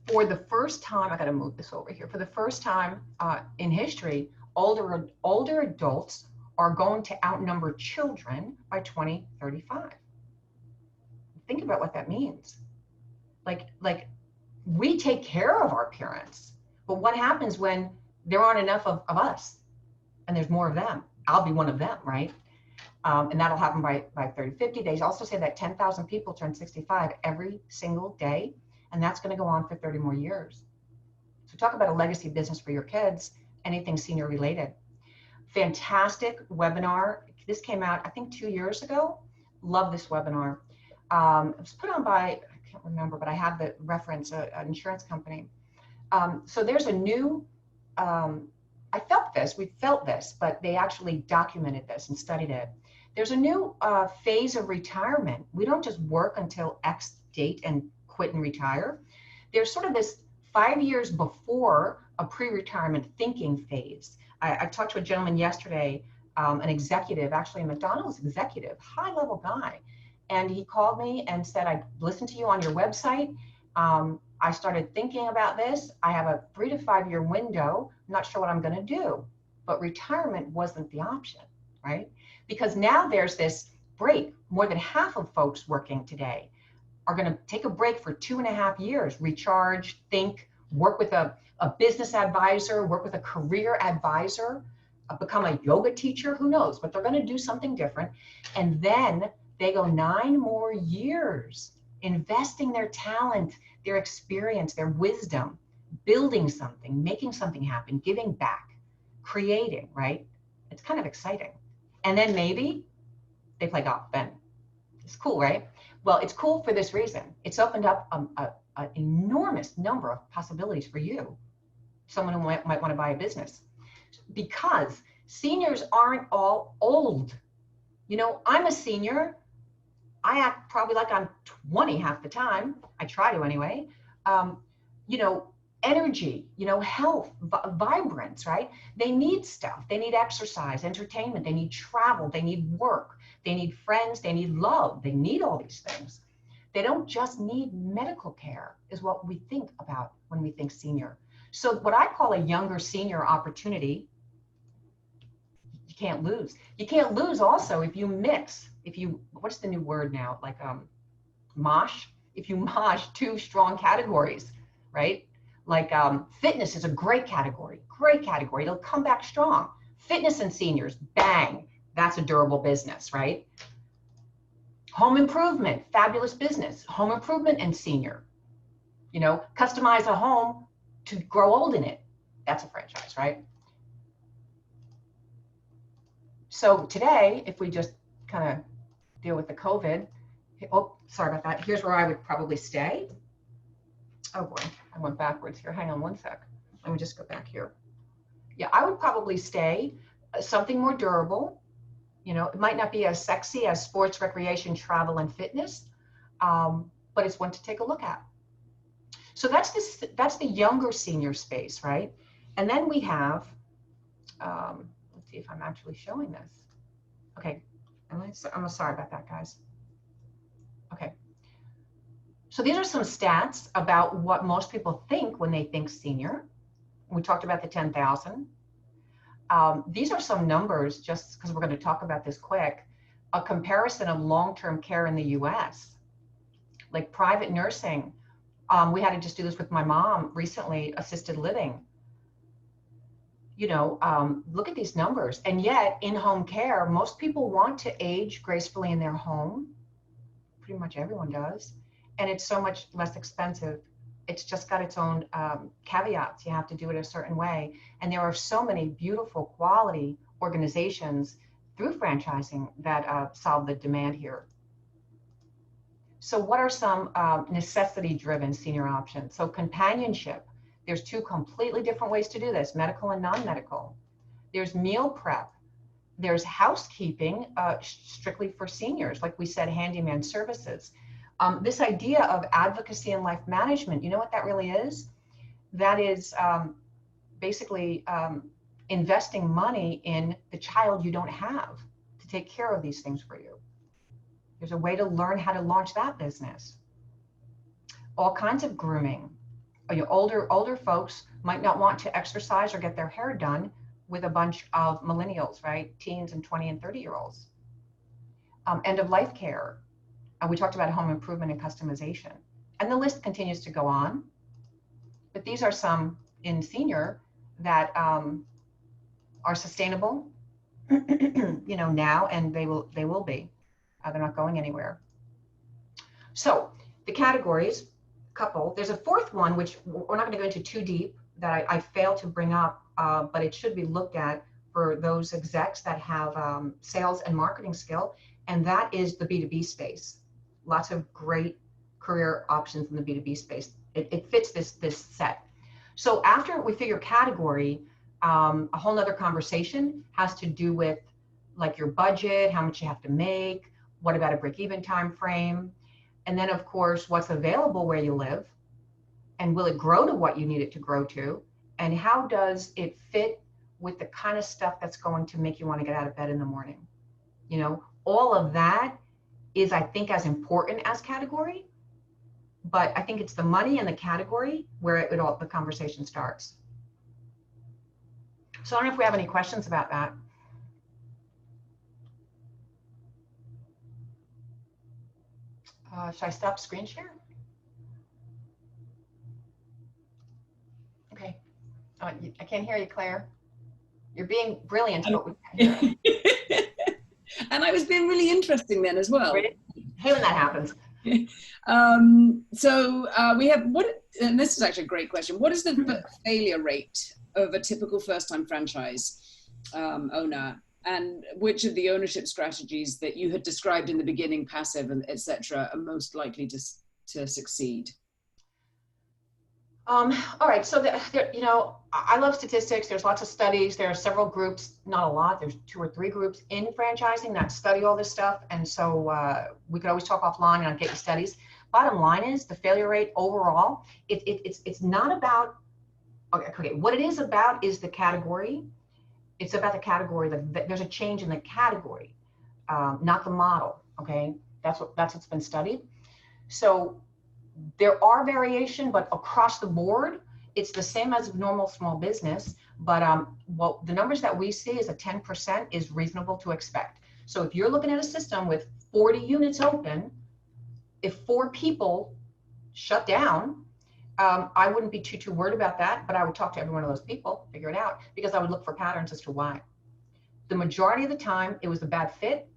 For the first time, I got to move this over here. For the first time in history, older adults are going to outnumber children by 2035. Think about what that means. Like we take care of our parents, but what happens when there aren't enough of us and there's more of them? I'll be one of them, right? And that'll happen by 3050. They also say that 10,000 people turn 65 every single day, and that's going to go on for 30 more years. So talk about a legacy business for your kids, anything senior related. Fantastic webinar. This came out, I think, 2 years ago. Love this webinar. It was put on by, I can't remember, but I have the reference, an insurance company. So there's a new, I felt this, we felt this, but they actually documented this and studied it. There's a new phase of retirement. We don't just work until X date and quit and retire. There's sort of this 5 years before a pre-retirement thinking phase. I talked to a gentleman yesterday, an executive, actually a McDonald's executive, high level guy. And he called me and said, I listened to you on your website. I started thinking about this. I have a 3 to 5 year window. I'm not sure what I'm going to do, but retirement wasn't the option, right? Because now there's this break. More than half of folks working today are going to take a break for 2.5 years, recharge, think, work with a business advisor, work with a career advisor, become a yoga teacher, who knows, but they're going to do something different. And then they go 9 more years investing their talent, their experience, their wisdom, building something, making something happen, giving back, creating, right? It's kind of exciting. And then maybe they play golf then. It's cool, right? Well, it's cool for this reason. It's opened up an enormous number of possibilities for you, someone who might want to buy a business. Because seniors aren't all old. You know, I'm a senior. I act probably like I'm 20 half the time. I try to anyway. You know, energy, you know, health, vibrance, right? They need stuff. They need exercise, entertainment. They need travel. They need work. They need friends. They need love. They need all these things. They don't just need medical care, is what we think about when we think senior. So what I call a younger senior opportunity, you can't lose. You can't lose also if you mix, what's the new word now? Like mosh, if you mosh 2 strong categories, right? Like fitness is a great category. It'll come back strong. Fitness and seniors, bang, that's a durable business, right? Home improvement, fabulous business. Home improvement and senior. You know, customize a home to grow old in it. That's a franchise, right? So today, if we just kind of deal with the COVID, oh, sorry about that. Here's where I would probably stay. Oh boy, I went backwards here. Hang on one sec. Let me just go back here. Yeah, I would probably stay something more durable. You know, it might not be as sexy as sports, recreation, travel, and fitness, but it's one to take a look at. So that's the younger senior space, right? And then we have, let's see if I'm actually showing this. Okay, I'm sorry about that, guys. Okay. So these are some stats about what most people think when they think senior. We talked about the 10,000. These are some numbers, just because we're going to talk about this quick, a comparison of long-term care in the US, like private nursing. We had to just do this with my mom recently, assisted living. You know, look at these numbers. And yet in-home care, most people want to age gracefully in their home. Pretty much everyone does. And it's so much less expensive. It's just got its own caveats. You have to do it a certain way. And there are so many beautiful quality organizations through franchising that solve the demand here. So what are some necessity-driven senior options? So companionship. There's two completely different ways to do this, medical and non-medical. There's meal prep. There's housekeeping strictly for seniors, like we said, handyman services. This idea of advocacy and life management, you know what that really is? That is basically investing money in the child you don't have to take care of these things for you. There's a way to learn how to launch that business. All kinds of grooming. Older folks might not want to exercise or get their hair done with a bunch of millennials, right? Teens and 20 and 30-year-olds. End of life care. We talked about home improvement and customization. And the list continues to go on. But these are some in senior that are sustainable, you know, now, and they will be. They're not going anywhere. So the categories, couple. There's a fourth one, which we're not going to go into too deep, that I failed to bring up, but it should be looked at for those execs that have sales and marketing skill, and that is the B2B space. Lots of great career options in the B2B space. It fits this set. So after we figure category, a whole nother conversation has to do with like your budget, how much you have to make, what about a break-even time frame, and then of course what's available where you live, and will it grow to what you need it to grow to, and how does it fit with the kind of stuff that's going to make you want to get out of bed in the morning. You know, all of that is, I think, as important as category, but I think it's the money and the category where the conversation starts. So I don't know if we have any questions about that. Should I stop screen share? Okay. I can't hear you, Claire. You're being brilliant, but we can't hear you. And I was being really interesting then as well. Really? Hey, when that happens. So we have, and this is actually a great question. What is the failure rate of a typical first-time franchise owner? And which of the ownership strategies that you had described in the beginning, passive and etc., are most likely to succeed? All right, so you know, I love statistics. There's lots of studies. There are several groups, not a lot. There's 2 or 3 groups in franchising that study all this stuff. And so we could always talk offline and get you studies. Bottom line is the failure rate overall. It's not about. Okay, what it is about is the category. It's about the category. There's a change in the category, not the model. Okay, that's what's been studied. So there are variation, but across the board, it's the same as normal small business. But what the numbers that we see is a 10% is reasonable to expect. So if you're looking at a system with 40 units open, if 4 people shut down, I wouldn't be too worried about that, but I would talk to every one of those people, figure it out, because I would look for patterns as to why. The majority of the time, it was a bad fit.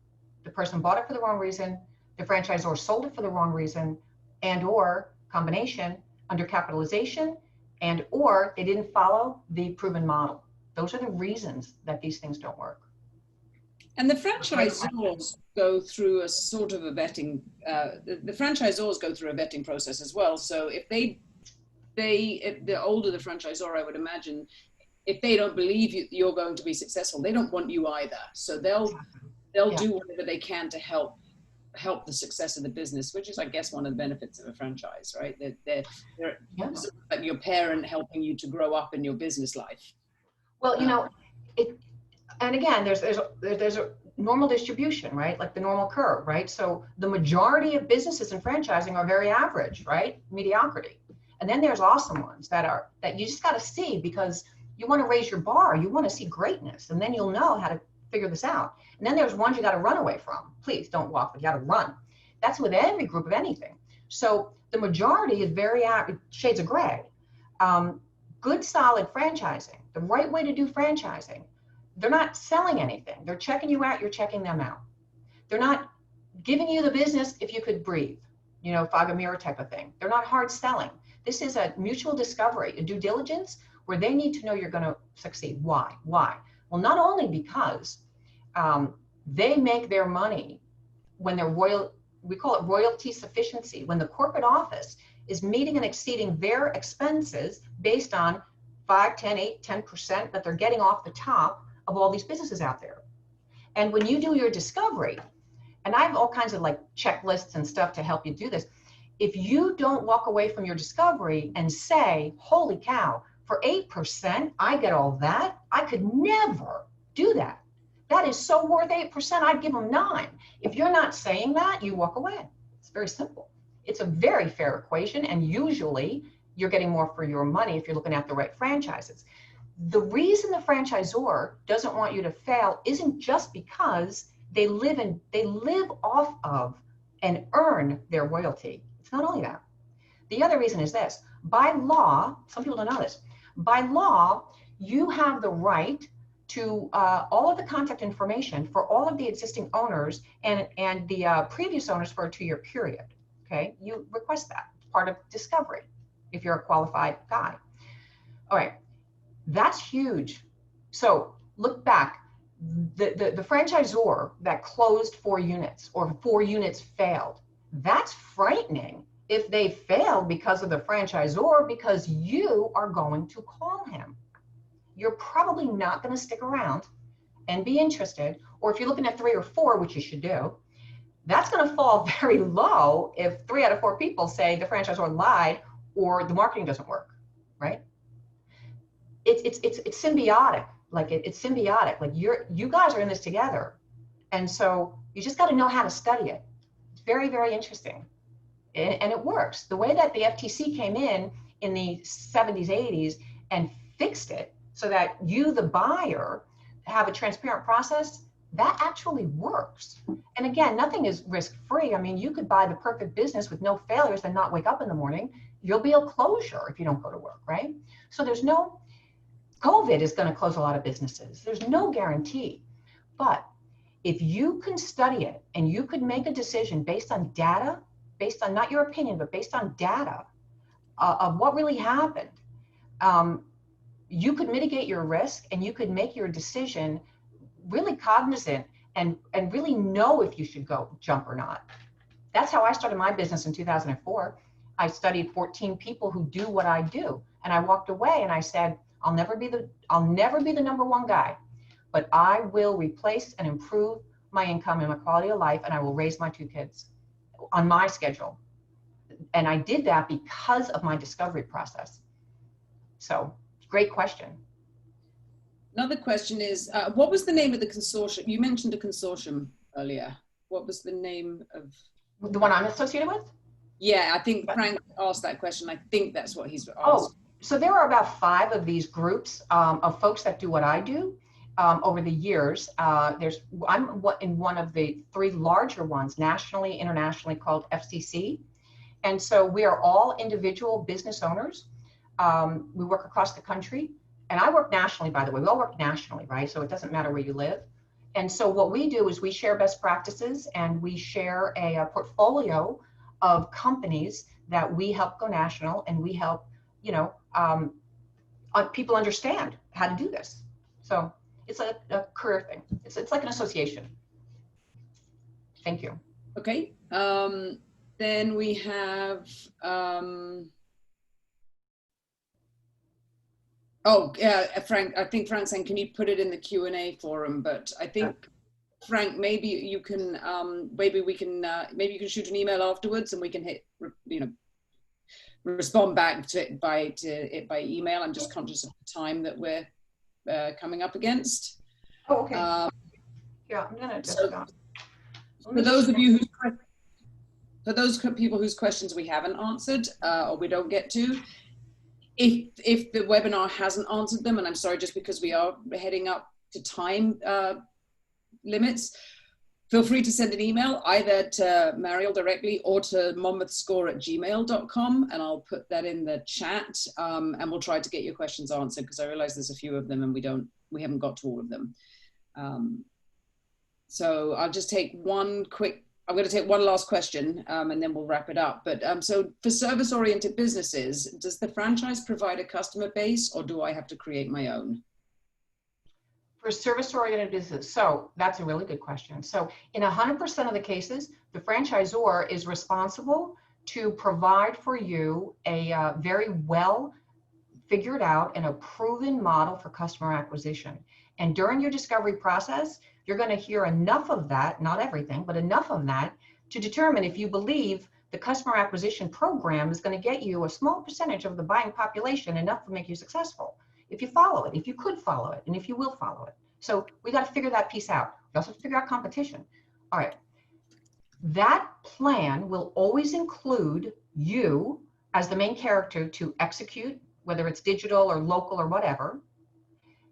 The person bought it for the wrong reason. The franchisor sold it for the wrong reason, and or combination. undercapitalization, and or they didn't follow the proven model. Those are the reasons that these things don't work. And the franchisors go through a sort of a vetting, the franchisors go through a vetting process as well. So if if the older the franchisor, I would imagine, if they don't believe you're going to be successful, they don't want you either. So they'll do whatever they can to help the success of the business, which is, I guess, one of the benefits of a franchise, right? They're sort of like your parent helping you to grow up in your business life. Well, you know, and again, there's a normal distribution, right? Like the normal curve, right? So the majority of businesses in franchising are very average, right? Mediocrity. And then there's awesome ones that you just got to see, because you want to raise your bar. You want to see greatness, and then you'll know how to figure this out. And then there's ones you got to run away from. Please don't walk, but you got to run. That's with every group of anything. So the majority is very average, shades of gray. Good, solid franchising, the right way to do franchising. They're not selling anything. They're checking you out. You're checking them out. They're not giving you the business if you could breathe, you know, fog and mirror type of thing. They're not hard selling. This is a mutual discovery, a due diligence, where they need to know you're going to succeed. Why? Why? Well, not only because they make their money when they're we call it royalty sufficiency, when the corporate office is meeting and exceeding their expenses based on 5, 10, 8, 10% that they're getting off the top of all these businesses out there. And when you do your discovery, and I have all kinds of like checklists and stuff to help you do this, if you don't walk away from your discovery and say, holy cow, for 8%, I get all that, I could never do that. That is so worth 8%, I'd give them 9. If you're not saying that, you walk away. It's very simple. It's a very fair equation, and usually you're getting more for your money if you're looking at the right franchises. The reason the franchisor doesn't want you to fail isn't just because they live off of and earn their royalty. It's not only that. The other reason is this. By law, some people don't know this, by law, you have the right to all of the contact information for all of the existing owners and the previous owners for a 2-year period. Okay, you request that. It's part of discovery if you're a qualified guy. All right, that's huge. So look back. The franchisor that closed 4 units or 4 units failed, that's frightening if they failed because of the franchisor, because you are going to call him. You're probably not going to stick around and be interested. Or if you're looking at 3 or 4, which you should do, that's going to fall very low if 3 out of 4 people say the franchisor lied or the marketing doesn't work, right? It's symbiotic. Like it's symbiotic. Like you guys are in this together, and so you just got to know how to study it. It's very, very interesting, and it works. The way that the FTC came in the 70s, 80s, and fixed it so that you, the buyer, have a transparent process. That actually works. And again, nothing is risk-free. I mean, you could buy the perfect business with no failures and not wake up in the morning. You'll be a closure if you don't go to work, right? So there's no, COVID is going to close a lot of businesses. There's no guarantee. But if you can study it and you could make a decision based on data, based on not your opinion, but based on data of what really happened, you could mitigate your risk and you could make your decision really cognizant and really know if you should go jump or not. That's how I started my business in 2004. I studied 14 people who do what I do. And I walked away and I said, I'll never be the number one guy, but I will replace and improve my income and my quality of life, and I will raise my 2 kids on my schedule. And I did that because of my discovery process. So great question. Another question is, what was the name of the consortium? You mentioned a consortium earlier. What was the name of? The one I'm associated with? Yeah, I think Frank asked that question. I think that's what he's asked. Oh, so there are about 5 of these groups of folks that do what I do over the years. I'm in one of the 3 larger ones, nationally, internationally, called FCC. And so we are all individual business owners. We work across the country. And I work nationally, by the way. We all work nationally, right? So it doesn't matter where you live. And so what we do is we share best practices and we share a portfolio of companies that we help go national, and we help, people understand how to do this. So it's a career thing. It's like an association. Thank you. Okay. Then we have, Frank, I think Frank's saying, can you put it in the Q&A forum? But I think, Frank, maybe you can, maybe you can shoot an email afterwards and we can respond back to it by email. I'm just conscious of the time that we're coming up against. Oh, okay. Yeah, I'm gonna just, for those of you for those people whose questions we haven't answered or we don't get to, if the webinar hasn't answered them, and I'm sorry, just because we are heading up to time limits, feel free to send an email either to Mariel directly or to monmouthscore@gmail.com, and I'll put that in the chat, and we'll try to get your questions answered, because I realize there's a few of them and we haven't got to all of them. So I'll just take I'm going to take one last question, and then we'll wrap it up. But so for service-oriented businesses, does the franchise provide a customer base, or do I have to create my own? For service-oriented business, so that's a really good question. So in 100% of the cases, the franchisor is responsible to provide for you a very well figured out and a proven model for customer acquisition. And during your discovery process, you're going to hear enough of that, not everything, but enough of that to determine if you believe the customer acquisition program is going to get you a small percentage of the buying population, enough to make you successful. If you follow it, if you could follow it, and if you will follow it. So we got to figure that piece out. We also have to figure out competition. All right. That plan will always include you as the main character to execute, whether it's digital or local or whatever.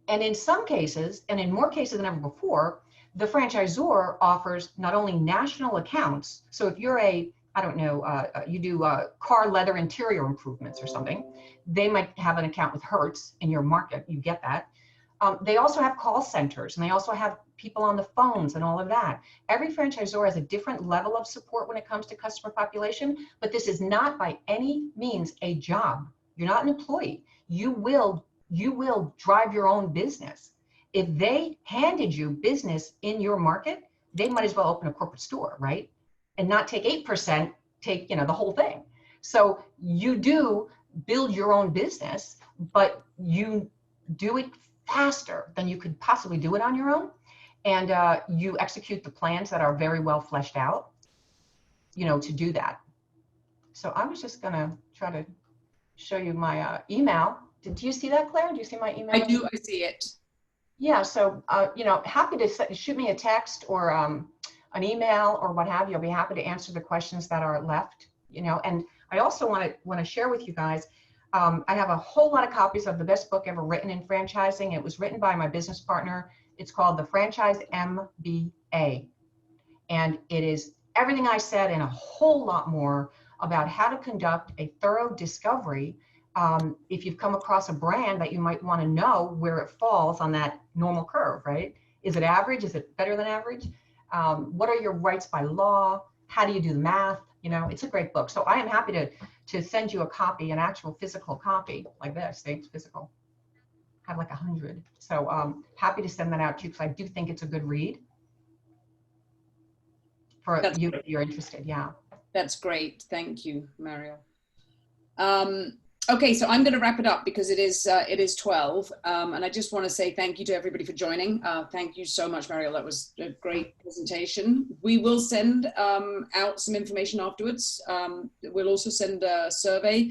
And in some cases, and in more cases than ever before, the franchisor offers not only national accounts. So if you're you do car leather interior improvements or something, they might have an account with Hertz in your market. You get that. They also have call centers, and they also have people on the phones and all of that. Every franchisor has a different level of support when it comes to customer population, but this is not by any means a job. You're not an employee. You will drive your own business. If they handed you business in your market, they might as well open a corporate store, right? And not take 8%, take the whole thing. So you do build your own business, but you do it faster than you could possibly do it on your own. And you execute the plans that are very well fleshed out, to do that. So I was just gonna try to show you my email. Did you see that, Claire? Do you see my email? I do, I see it. Yeah, so, happy to shoot me a text or an email or what have you. I'll be happy to answer the questions that are left, and I also want to share with you guys, I have a whole lot of copies of the best book ever written in franchising. It was written by my business partner. It's called The Franchise MBA. And it is everything I said and a whole lot more about how to conduct a thorough discovery if you've come across a brand that you might want to know where it falls on that normal curve, right? Is it average? Is it better than average? What are your rights by law? How do you do the math? It's a great book. So I am happy to send you a copy, an actual physical copy like this. It's physical. I have like 100. So happy to send that out to you because I do think it's a good read for you if you're interested. Yeah. That's great. Thank you, Mariel. Okay, so I'm going to wrap it up because it is 12, and I just want to say thank you to everybody for joining. Thank you so much, Mariel. That was a great presentation. We will send out some information afterwards. We'll also send a survey.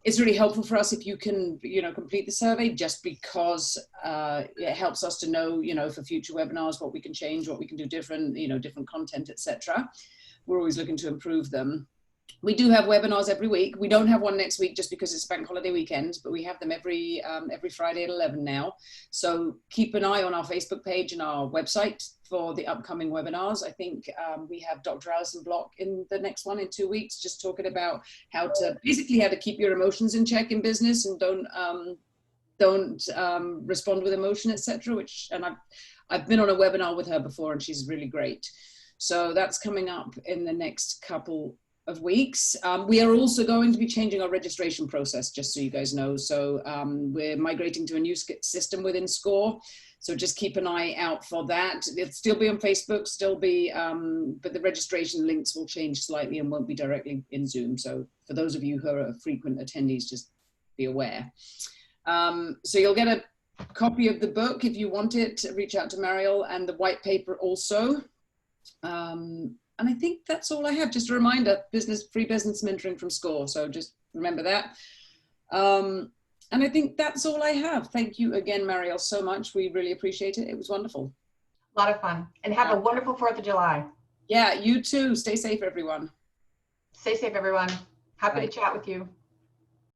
It's really helpful for us if you can, complete the survey, just because it helps us to know, for future webinars, what we can change, what we can do different, different content, etc. We're always looking to improve them. We do have webinars every week. We don't have one next week just because it's bank holiday weekend, but we have them every Friday at 11 now. So keep an eye on our Facebook page and our website for the upcoming webinars. I think we have Dr. Alison Block in the next one in 2 weeks, just talking about how to keep your emotions in check in business and don't respond with emotion, etc. And I've been on a webinar with her before and she's really great. So that's coming up in the next couple of weeks. We are also going to be changing our registration process, just so you guys know. So we're migrating to a new system within SCORE. So just keep an eye out for that. It'll still be on Facebook, still be, but the registration links will change slightly and won't be directly in Zoom. So for those of you who are frequent attendees, just be aware. So you'll get a copy of the book if you want it. Reach out to Mariel, and the white paper also. And I think that's all I have. Just a reminder, free business mentoring from SCORE. So just remember that. And I think that's all I have. Thank you again, Mariel, so much. We really appreciate it. It was wonderful. A lot of fun. And have a wonderful 4th of July. Yeah, you too. Stay safe, everyone. Stay safe, everyone. Happy to chat with you.